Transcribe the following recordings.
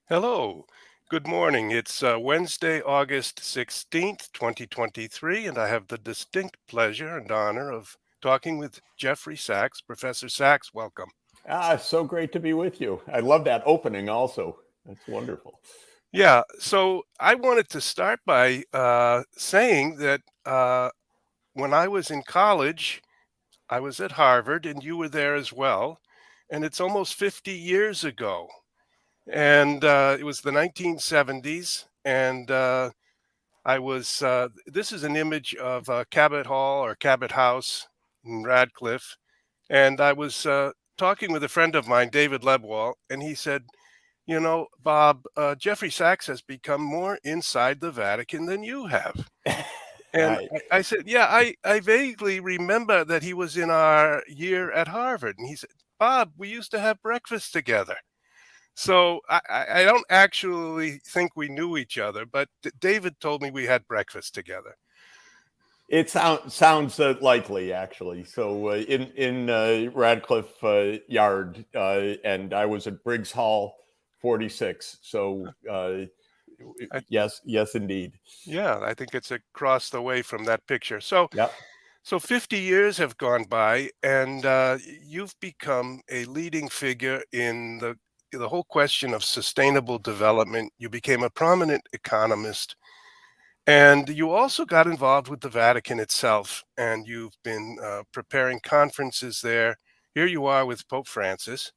Hello. Good morning. It's Wednesday, August 16th, 2023, and I have the distinct pleasure and honor of talking with Jeffrey Sachs. Professor Sachs, welcome. So great to be with you. I love that opening also. That's wonderful. Yeah, so I wanted to start by saying that when I was in college, I was at Harvard, and you were there as well, and it's almost 50 years ago. And it was the 1970s, and this is an image of Cabot Hall or Cabot House in Radcliffe. And I was talking with a friend of mine, David Lebwall, and he said, Bob, Jeffrey Sachs has become more inside the Vatican than you have. And I, I said, yeah, I vaguely remember that he was in our year at Harvard. And he said, Bob, we used to have breakfast together. So I don't actually think we knew each other, but David told me we had breakfast together. it sounds likely, actually. So in Radcliffe Yard, and I was at Briggs Hall 46. So I, yes, indeed. yeah, I think it's across the way from that picture. So Yep. so 50 years have gone by, and you've become a leading figure in the whole question of sustainable development. You became a prominent economist. And you also got involved with the Vatican itself, and you've been preparing conferences there. Here you are with Pope Francis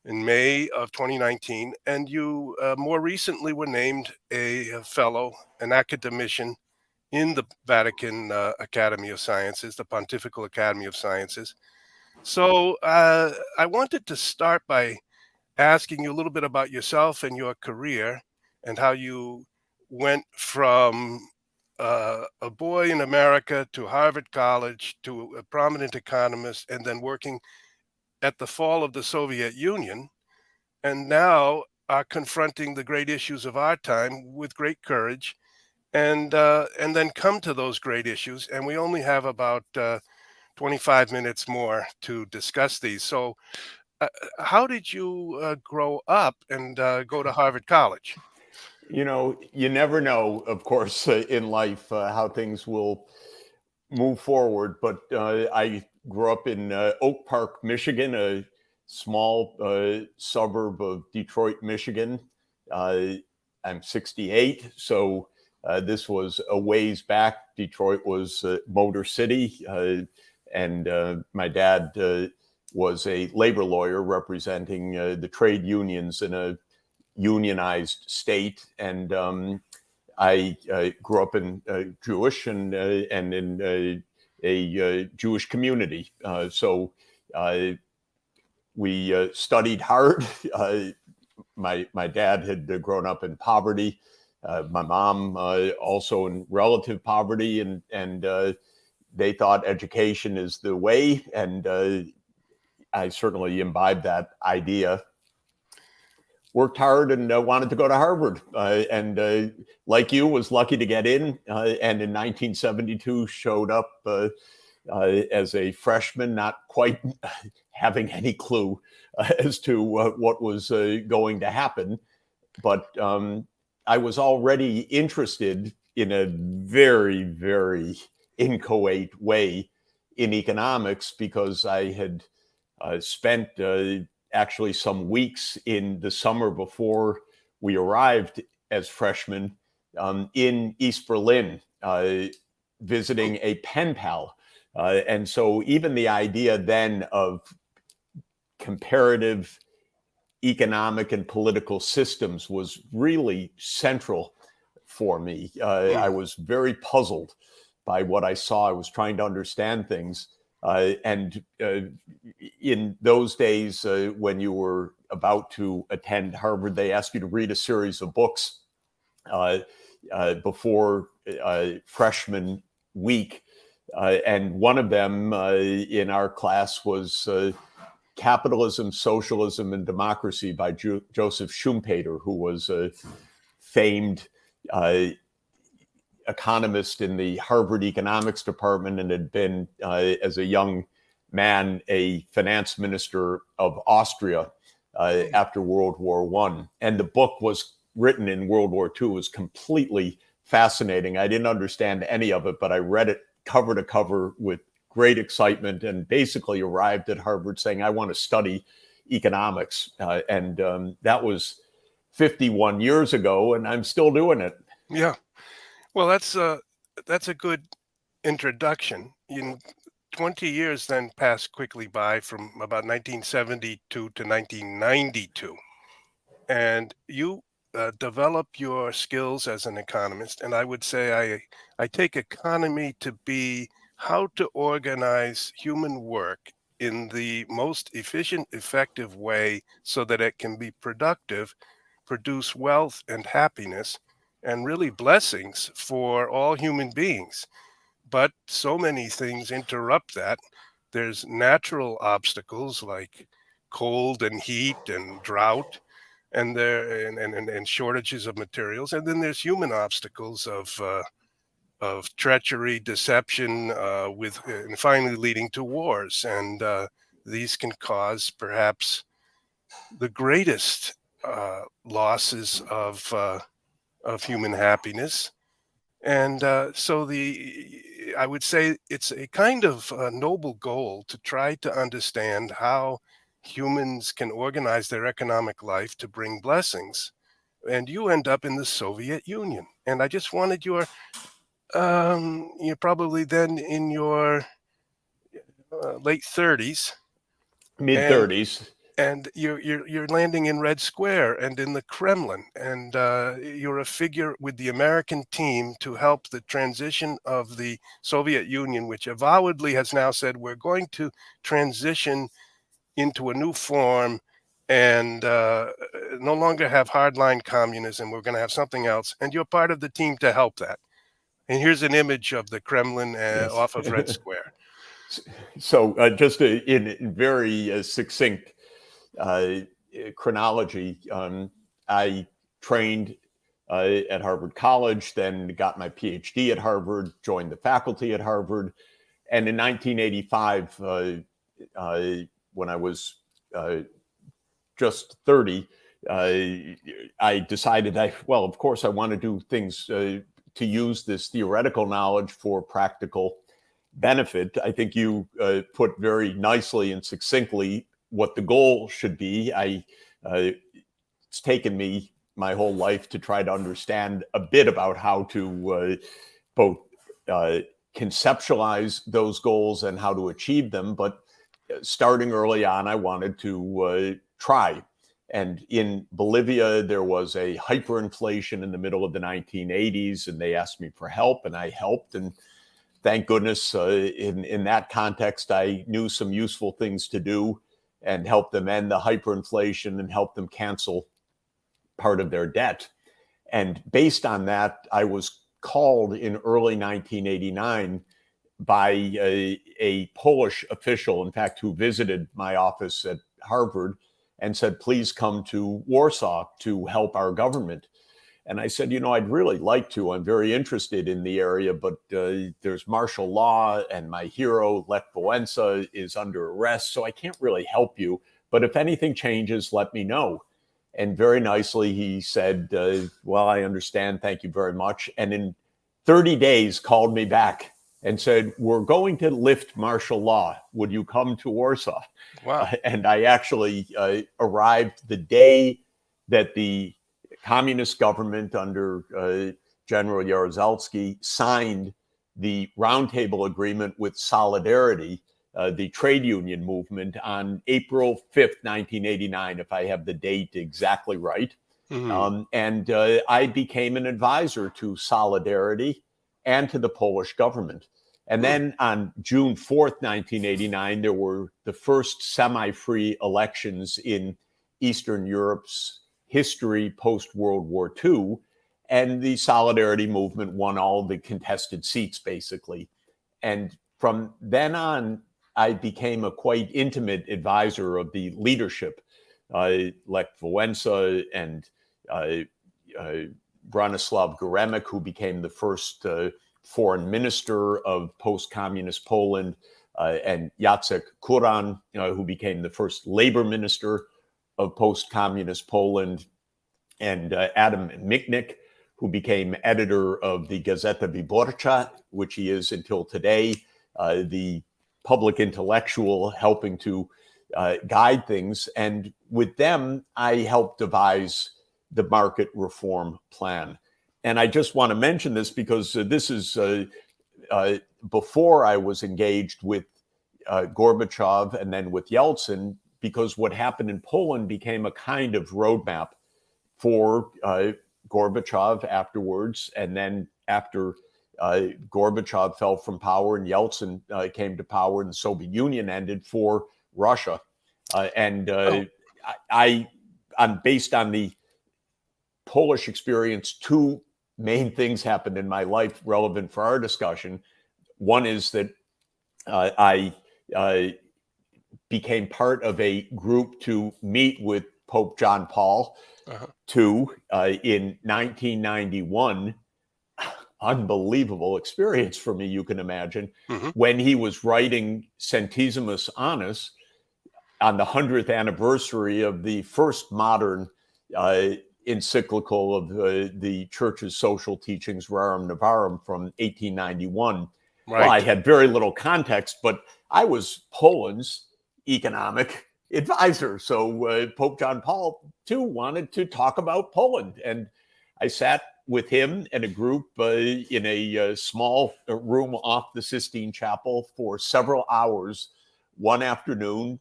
in May of 2019, and you more recently were named a fellow, an academician in the Vatican Academy of Sciences, the Pontifical Academy of Sciences. So I wanted to start by asking you a little bit about yourself and your career and how you went from a boy in America to Harvard College to a prominent economist and then working at the fall of the Soviet Union and now are confronting the great issues of our time with great courage and then come to those great issues. And we only have about 25 minutes more to discuss these. So how did you grow up and go to Harvard College? You never know, of course, in life how things will move forward. But I grew up in Oak Park, Michigan, a small suburb of Detroit, Michigan. Uh, I'm 68, so this was a ways back. Detroit was Motor City, and my dad was a labor lawyer representing the trade unions in a unionized state. And I grew up in Jewish and in a Jewish community. So we studied hard. My dad had grown up in poverty. My mom also in relative poverty, and they thought education is the way, and I certainly imbibed that idea. Worked hard and wanted to go to Harvard, and like you, was lucky to get in. And in 1972, showed up as a freshman, not quite having any clue as to what was going to happen. But I was already interested in a very, very inchoate way in economics because I had spent actually some weeks in the summer before we arrived as freshmen in East Berlin, visiting a pen pal. And so even the idea then of comparative economic and political systems was really central for me. I was very puzzled by what I saw. I was trying to understand things. And in those days, when you were about to attend Harvard, they asked you to read a series of books before freshman week. And one of them in our class was Capitalism, Socialism, and Democracy by Joseph Schumpeter, who was a famed economist in the Harvard economics department and had been, as a young man, a finance minister of Austria after World War I. And the book was written in World War II. It was completely fascinating. I didn't understand any of it, but I read it cover to cover with great excitement and basically arrived at Harvard saying, I want to study economics. And that was 51 years ago, and I'm still doing it. Yeah. Well, that's a good introduction. 20 years then passed quickly by from about 1972 to 1992, and you develop your skills as an economist. And I would say I take economy to be how to organize human work in the most efficient, effective way so that it can be productive, produce wealth and happiness, and really blessings for all human beings. But so many things interrupt that. There's natural obstacles like cold and heat and drought, and shortages of materials, and then there's human obstacles of treachery, deception, and finally leading to wars. And these can cause perhaps the greatest losses of human happiness. And so I would say it's a kind of noble goal to try to understand how humans can organize their economic life to bring blessings. And you end up in the Soviet Union. And I just wanted you're probably then in your late 30s, Mid and 30s. you're landing in Red Square and in the Kremlin, and you're a figure with the American team to help the transition of the Soviet Union, which avowedly has now said we're going to transition into a new form and no longer have hardline communism. We're going to have something else, and you're part of the team to help that. And here's an image of the Kremlin Yes. off of Red Square. So just in very succinct uh, chronology, I trained at Harvard College, then got my PhD at Harvard, joined the faculty at Harvard. And in 1985, when I was just 30, I decided, well, of course, I want to do things to use this theoretical knowledge for practical benefit. I think you put very nicely and succinctly what the goal should be. It's taken me my whole life to try to understand a bit about how to both conceptualize those goals and how to achieve them. But starting early on, I wanted to try. And in Bolivia, there was a hyperinflation in the middle of the 1980s, and they asked me for help, and I helped. And thank goodness, in that context, I knew some useful things to do and help them end the hyperinflation and help them cancel part of their debt. And based on that, I was called in early 1989 by a Polish official, in fact, who visited my office at Harvard and said, please come to Warsaw to help our government. And I said, I'd really like to. I'm very interested in the area, but there's martial law, and my hero, Lech Wałęsa, is under arrest, so I can't really help you. But if anything changes, let me know. And very nicely, he said, well, I understand. Thank you very much. And in 30 days, called me back and said, we're going to lift martial law. Would you come to Warsaw? Wow. And I actually arrived the day that the communist government under General Jaruzelski signed the roundtable agreement with Solidarity, the trade union movement, on April 5th, 1989, if I have the date exactly right. Mm-hmm. And I became an advisor to Solidarity and to the Polish government. And then on June 4th, 1989, there were the first semi-free elections in Eastern Europe's history post-World War II. And the Solidarity movement won all the contested seats, basically. And from then on, I became a quite intimate advisor of the leadership, Lech Wałęsa and Bronislaw Geremek, who became the first foreign minister of post-communist Poland, and Jacek Kuran, who became the first labor minister of post-communist Poland, and Adam Michnik, who became editor of the Gazeta Wyborcza, which he is until today, the public intellectual helping to guide things. And with them, I helped devise the market reform plan. And I just want to mention this because this is before I was engaged with Gorbachev and then with Yeltsin, because what happened in Poland became a kind of roadmap for Gorbachev afterwards. And then after Gorbachev fell from power and Yeltsin came to power and the Soviet Union ended, for Russia. I'm based on the Polish experience. Two main things happened in my life relevant for our discussion. One is that I became part of a group to meet with Pope John Paul II in 1991. Unbelievable experience for me, you can imagine, when he was writing Centesimus Annus on the 100th anniversary of the first modern encyclical of the Church's social teachings, Rerum Novarum, from 1891. Right. Well, I had very little context, but I was Poland's economic advisor. So Pope John Paul II wanted to talk about Poland. And I sat with him and a group in a small room off the Sistine Chapel for several hours one afternoon,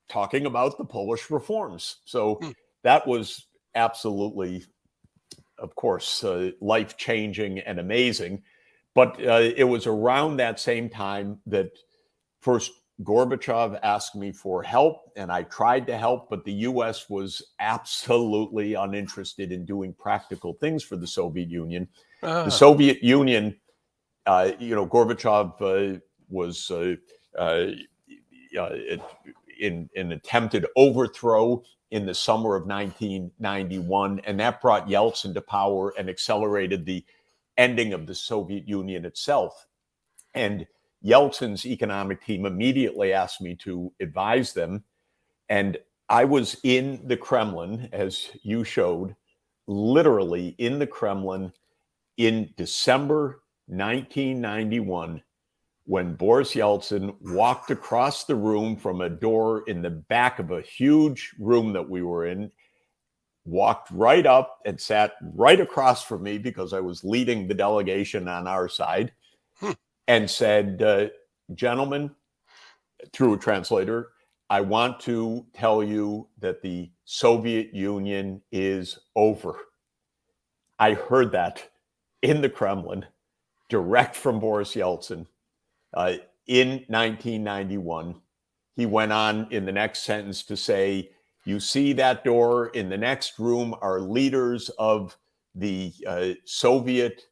talking about the Polish reforms. So that was absolutely, of course, life-changing and amazing. But it was around that same time that first Gorbachev asked me for help, and I tried to help, but the US was absolutely uninterested in doing practical things for the Soviet Union. The Soviet Union, Gorbachev was in an attempted overthrow in the summer of 1991, and that brought Yeltsin to power and accelerated the ending of the Soviet Union itself. And Yeltsin's economic team immediately asked me to advise them. And I was in the Kremlin, as you showed, literally in the Kremlin in December 1991, when Boris Yeltsin walked across the room from a door in the back of a huge room that we were in, walked right up and sat right across from me because I was leading the delegation on our side, and said, gentlemen, through a translator, I want to tell you that the Soviet Union is over. I heard that in the Kremlin, direct from Boris Yeltsin, in 1991. He went on in the next sentence to say, you see that door in the next room are leaders of the Soviet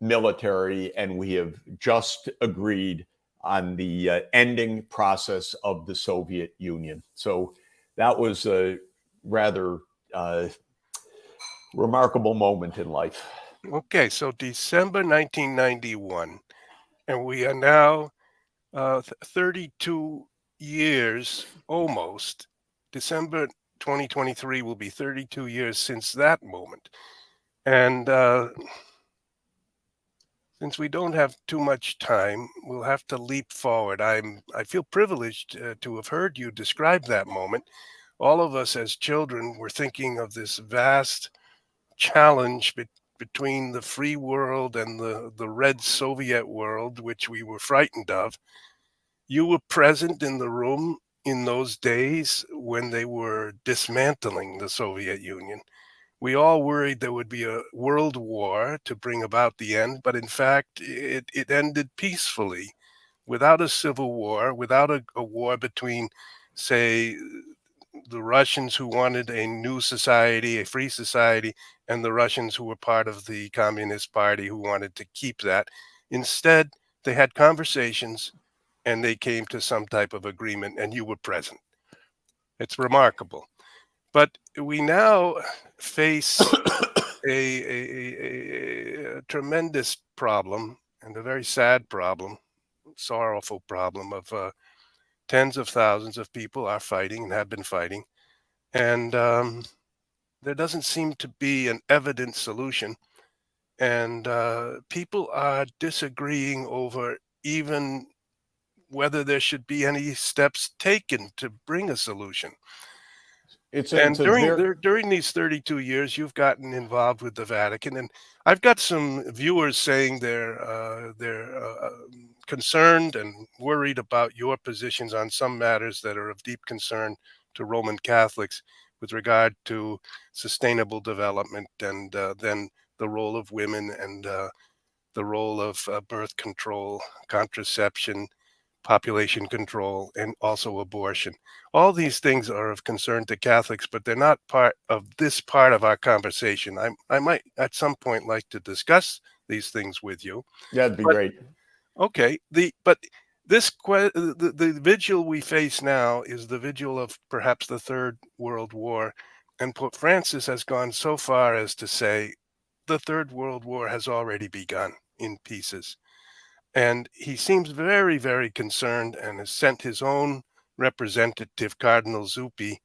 military, and we have just agreed on the ending process of the Soviet Union. So that was a rather remarkable moment in life. Okay, so December 1991, and we are now 32 years almost. December 2023 will be 32 years since that moment. And since we don't have too much time, we'll have to leap forward. I feel privileged to have heard you describe that moment. All of us as children were thinking of this vast challenge between the free world and the red Soviet world, which we were frightened of. You were present in the room in those days when they were dismantling the Soviet Union. We all worried there would be a world war to bring about the end, but in fact, it ended peacefully, without a civil war, without a war between, say, the Russians who wanted a new society, a free society, and the Russians who were part of the Communist Party who wanted to keep that. Instead, they had conversations and they came to some type of agreement, and you were present. It's remarkable. But we now face a tremendous problem, and a very sad problem, sorrowful problem of tens of thousands of people are fighting and have been fighting. And there doesn't seem to be an evident solution. And people are disagreeing over even whether there should be any steps taken to bring a solution. It's And a very during these 32 years, you've gotten involved with the Vatican, and I've got some viewers saying they're concerned and worried about your positions on some matters that are of deep concern to Roman Catholics with regard to sustainable development and then the role of women and the role of birth control, contraception, population control, and also abortion. All these things are of concern to Catholics, but they're not part of this part of our conversation. I might at some point like to discuss these things with you. That'd be But great. okay, the vigil we face now is the vigil of perhaps the Third World War, and Pope Francis has gone so far as to say the Third World War has already begun in pieces. And he seems very, very concerned and has sent his own representative, Cardinal Zuppi,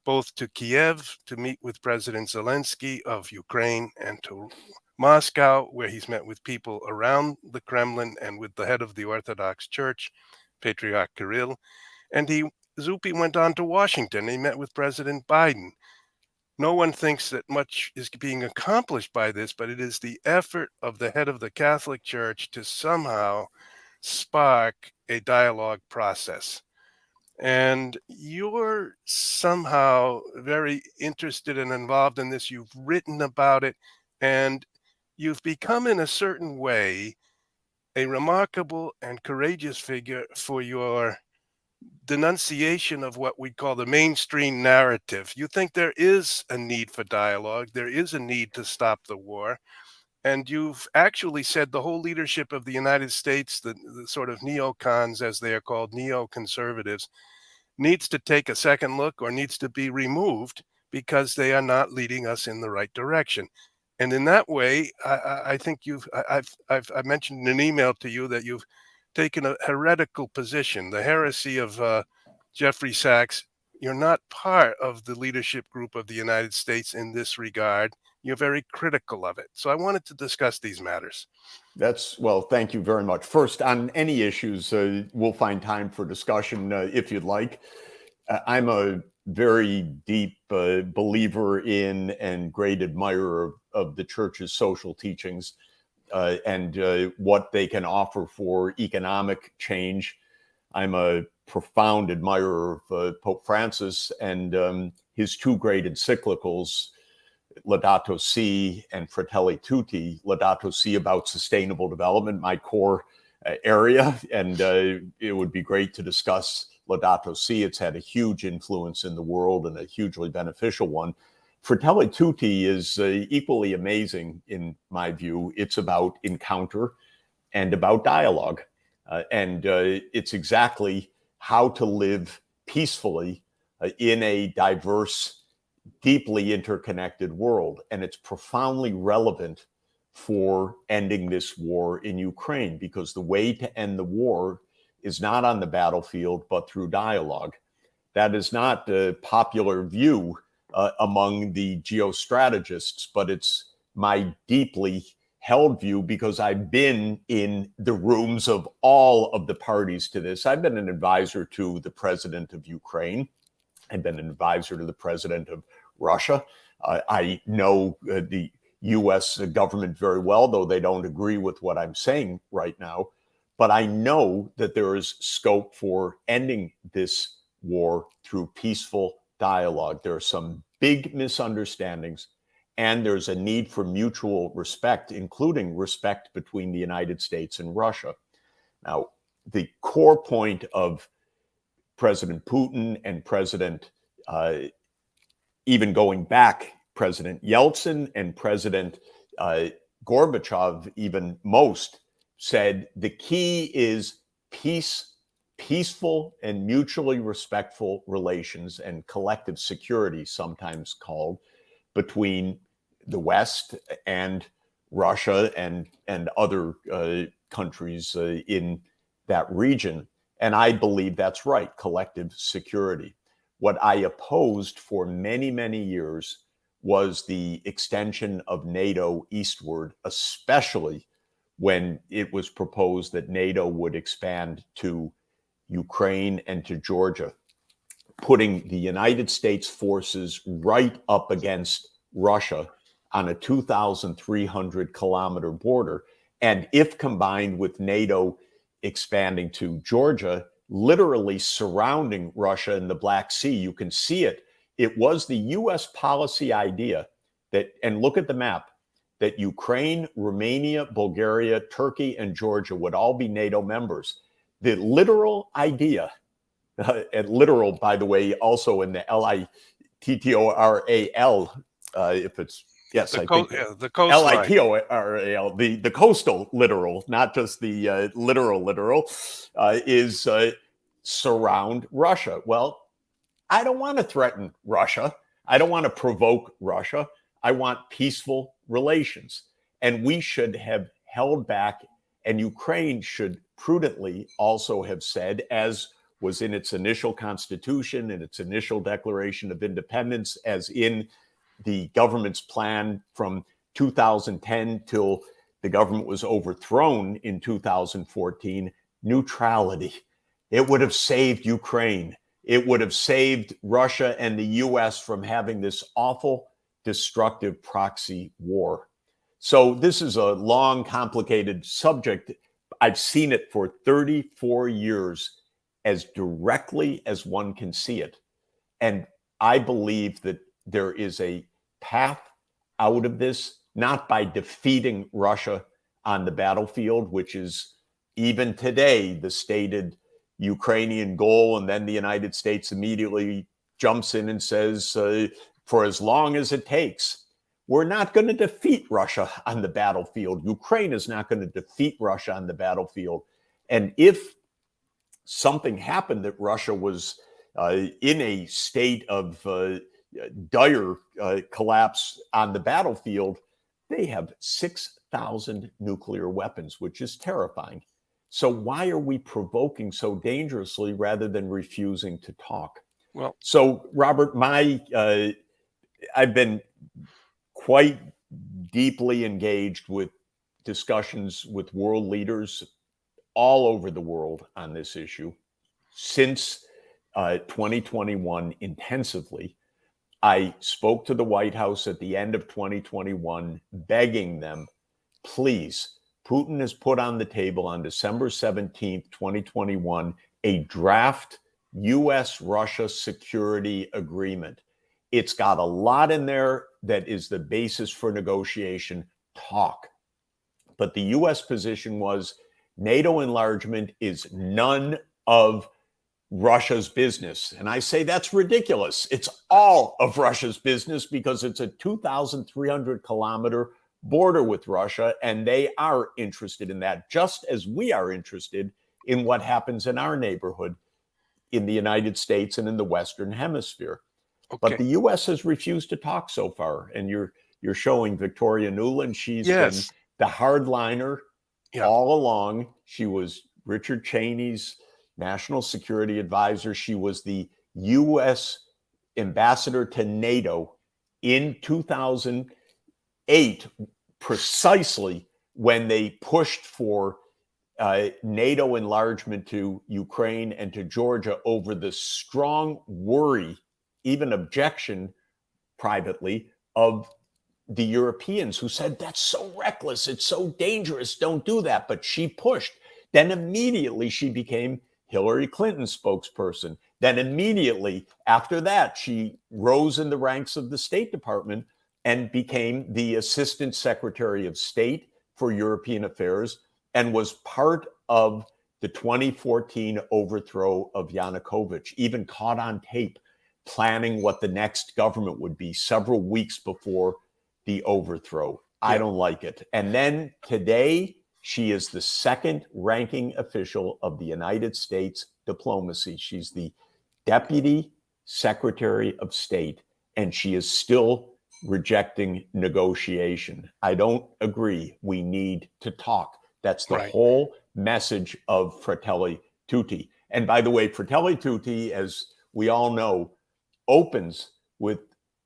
both to Kiev to meet with President Zelensky of Ukraine and to Moscow, where he's met with people around the Kremlin and with the head of the Orthodox Church, Patriarch Kirill. And Zuppi went on to Washington. He met with President Biden. No one thinks that much is being accomplished by this, but it is the effort of the head of the Catholic Church to somehow spark a dialogue process. And you're somehow very interested and involved in this. You've written about it, and you've become, in a certain way, a remarkable and courageous figure for your denunciation of what we call the mainstream narrative. You think there is a need for dialogue, there is a need to stop the war. And you've actually said the whole leadership of the United States, the sort of neocons, as they are called, neoconservatives, needs to take a second look or needs to be removed because they are not leading us in the right direction. And in that way, I think I've mentioned in an email to you that you've taken a heretical position, the heresy of Jeffrey Sachs. You're not part of the leadership group of the United States in this regard. You're very critical of it. So I wanted to discuss these matters. Well, thank you very much. First, on any issues, we'll find time for discussion if you'd like. I'm a very deep believer in and great admirer of the church's social teachings and what they can offer for economic change. I'm a profound admirer of Pope Francis and his two great encyclicals, Laudato Si and Fratelli Tutti. Laudato Si about sustainable development, my core area, and it would be great to discuss Laudato Si. It's had a huge influence in the world and a hugely beneficial one. Fratelli Tutti is equally amazing in my view. It's about encounter and about dialogue, and it's exactly how to live peacefully in a diverse, deeply interconnected world. And it's profoundly relevant for ending this war in Ukraine, because the way to end the war is not on the battlefield, but through dialogue. That is not a popular view among the geostrategists, but it's my deeply held view because I've been in the rooms of all of the parties to this. I've been an advisor to the president of Ukraine. I've been an advisor to the president of Russia. I know the US government very well, though they don't agree with what I'm saying right now. But I know that there is scope for ending this war through peaceful dialogue. There are some big misunderstandings, and there's a need for mutual respect, including respect between the United States and Russia. Now, the core point of President Putin and even going back, President Yeltsin and President Gorbachev, even most, said the key is peaceful and mutually respectful relations and collective security, sometimes called, between the West and Russia and other countries in that region. And I believe that's right, collective security. What I opposed for many, many years was the extension of NATO eastward, especially when it was proposed that NATO would expand to Ukraine and to Georgia, putting the United States forces right up against Russia on a 2,300 kilometer border. And if combined with NATO expanding to Georgia, literally surrounding Russia in the Black Sea, you can see it. It was the US policy idea that, and look at the map, that Ukraine, Romania, Bulgaria, Turkey, and Georgia would all be NATO members. The literal idea, and literal, by the way, also in the LITTORAL, if it's, yes, I think the coastline. LITORAL, the coastal literal, not just the literal, is surround Russia. Well, I don't want to threaten Russia. I don't want to provoke Russia. I want peaceful relations. And we should have held back, and Ukraine should prudently also have said, as was in its initial constitution and its initial declaration of independence, as in the government's plan from 2010 till the government was overthrown in 2014, neutrality. It would have saved Ukraine. It would have saved Russia and the US from having this awful, destructive proxy war. So this is a long, complicated subject. I've seen it for 34 years as directly as one can see it. And I believe that there is a path out of this, not by defeating Russia on the battlefield, which is even today the stated Ukrainian goal. And then the United States immediately jumps in and says, for as long as it takes. We're not going to defeat Russia on the battlefield. Ukraine is not going to defeat Russia on the battlefield. And if something happened that Russia was in a state of dire collapse on the battlefield, they have 6,000 nuclear weapons, which is terrifying. So why are we provoking so dangerously rather than refusing to talk? Well, so Robert, I've been quite deeply engaged with discussions with world leaders all over the world on this issue since 2021 intensively. I spoke to the White House at the end of 2021, begging them, please, Putin has put on the table on December 17th, 2021, a draft US-Russia security agreement. It's got a lot in there that is the basis for negotiation. Talk. But the US position was NATO enlargement is none of Russia's business. And I say that's ridiculous. It's all of Russia's business because it's a 2,300 kilometer border with Russia, and they are interested in that, just as we are interested in what happens in our neighborhood in the United States and in the Western Hemisphere. Okay. But the U.S. has refused to talk so far, and you're showing Victoria Nuland. She's been the hardliner all along. She was Richard Cheney's national security advisor. She was the U.S. ambassador to NATO in 2008, precisely when they pushed for NATO enlargement to Ukraine and to Georgia over the strong worry, even objection privately, of the Europeans who said, that's so reckless, it's so dangerous, don't do that. But she pushed. Then immediately she became Hillary Clinton's spokesperson. Then immediately after that, she rose in the ranks of the State Department and became the Assistant Secretary of State for European Affairs and was part of the 2014 overthrow of Yanukovych, even caught on tape planning what the next government would be several weeks before the overthrow. I don't like it. And then today, she is the second ranking official of the United States diplomacy. She's the Deputy Secretary of State, and she is still rejecting negotiation. I don't agree. We need to talk. That's the whole message of Fratelli Tutti. And by the way, Fratelli Tutti, as we all know, opens with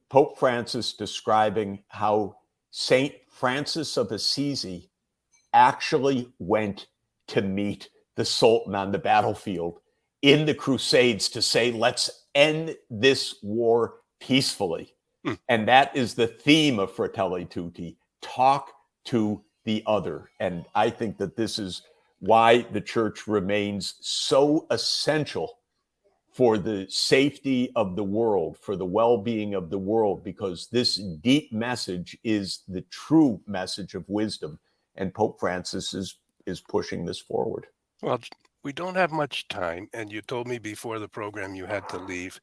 Pope Francis describing how St. Francis of Assisi actually went to meet the Sultan on the battlefield in the Crusades to say, let's end this war peacefully. Mm. And that is the theme of Fratelli Tutti, talk to the other. And I think that this is why the church remains so essential for the safety of the world, for the well-being of the world, because this deep message is the true message of wisdom. And Pope Francis is pushing this forward. Well, we don't have much time, and you told me before the program you had to leave,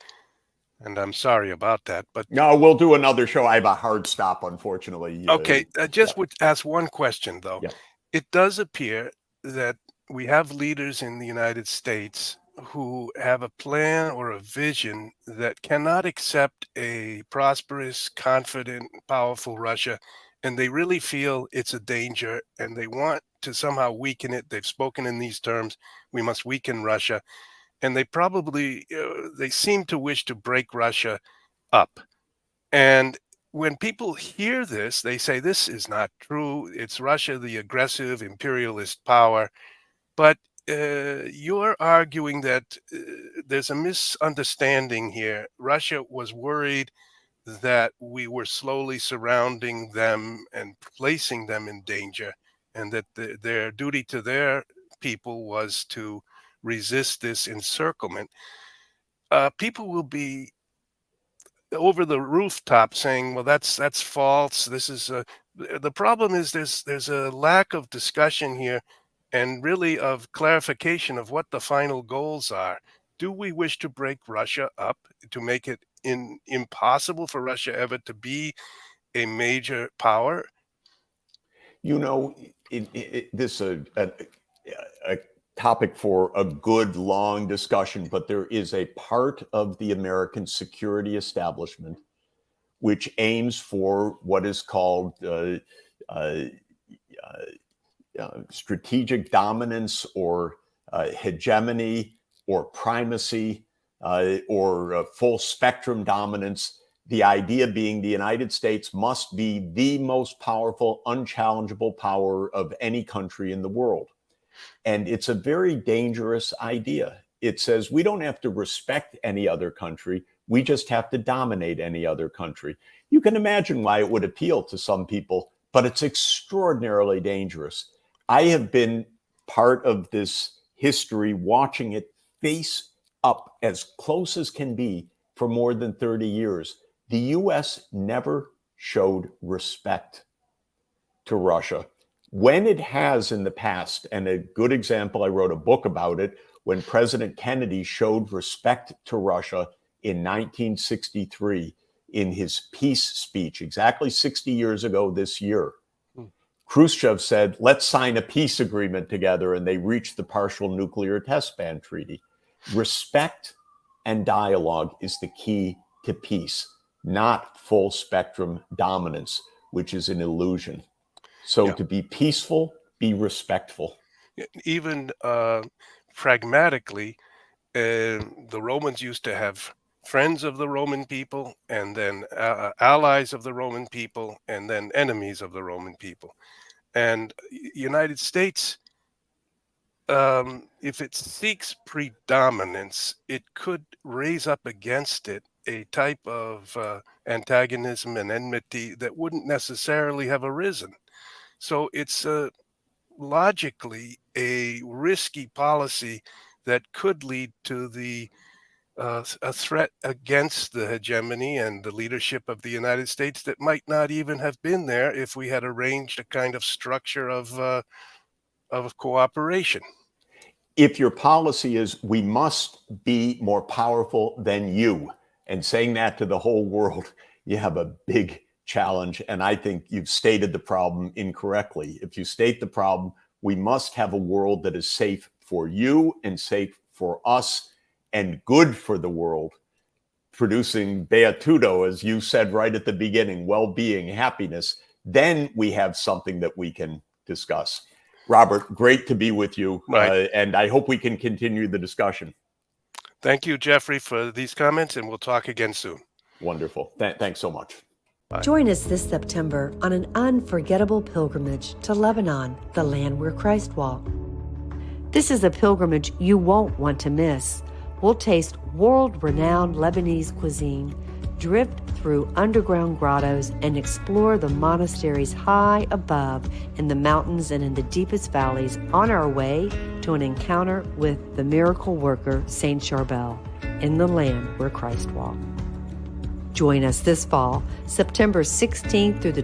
and I'm sorry about that. But No, we'll do another show. I have a hard stop, unfortunately. okay, I Yeah, just would ask one question, though. yeah. It does appear that we have leaders in the United States who have a plan or a vision that cannot accept a prosperous, confident, powerful Russia, and they really feel it's a danger, and they want to somehow weaken it. They've spoken in these terms: we must weaken Russia, and they probably they seem to wish to break Russia up. And when people hear this, they say this is not true. It's Russia, the aggressive imperialist power. But you're arguing that there's a misunderstanding here. Russia was worried that we were slowly surrounding them and placing them in danger, and that their duty to their people was to resist this encirclement. People will be over the rooftop saying, "Well, that's false. This is the problem is there's a lack of discussion here, and really of clarification of what the final goals are. Do we wish to break Russia up to make it impossible for Russia ever to be a major power?" You know, this is a topic for a good long discussion, but there is a part of the American security establishment which aims for what is called uh, strategic dominance or hegemony or primacy or full spectrum dominance. The idea being the United States must be the most powerful, unchallengeable power of any country in the world. And it's a very dangerous idea. It says we don't have to respect any other country. We just have to dominate any other country. You can imagine why it would appeal to some people, but it's extraordinarily dangerous. I have been part of this history, watching it face up as close as can be for more than 30 years. The US never showed respect to Russia. When it has in the past, and a good example, I wrote a book about it, when President Kennedy showed respect to Russia in 1963 in his peace speech, exactly 60 years ago this year. Khrushchev said, let's sign a peace agreement together, and they reached the partial nuclear test ban treaty. Respect and dialogue is the key to peace, not full spectrum dominance, which is an illusion. So Yeah. to be peaceful, be respectful. Even pragmatically, the Romans used to have friends of the Roman people, and then allies of the Roman people, and then enemies of the Roman people. And United States, if it seeks predominance, it could raise up against it a type of antagonism and enmity that wouldn't necessarily have arisen. So it's logically a risky policy that could lead to a threat against the hegemony and the leadership of the United States that might not even have been there if we had arranged a kind of structure of cooperation. If your policy is we must be more powerful than you, and saying that to the whole world, you have a big challenge. And I think you've stated the problem incorrectly. If you state the problem, we must have a world that is safe for you and safe for us and good for the world, producing beatudo, as you said right at the beginning, well-being, happiness. Then we have something that we can discuss. Robert, great to be with you. Right. And I hope we can continue the discussion. Thank you, Jeffrey, for these comments, and we'll talk again soon. Wonderful. Thanks so much. Bye. Join us this September on an unforgettable pilgrimage to Lebanon, the land where Christ walked. This is a pilgrimage you won't want to miss. We'll taste world-renowned Lebanese cuisine, drift through underground grottos, and explore the monasteries high above in the mountains and in the deepest valleys on our way to an encounter with the miracle worker Saint Charbel in the land where Christ walked. Join us this fall, September 16th through the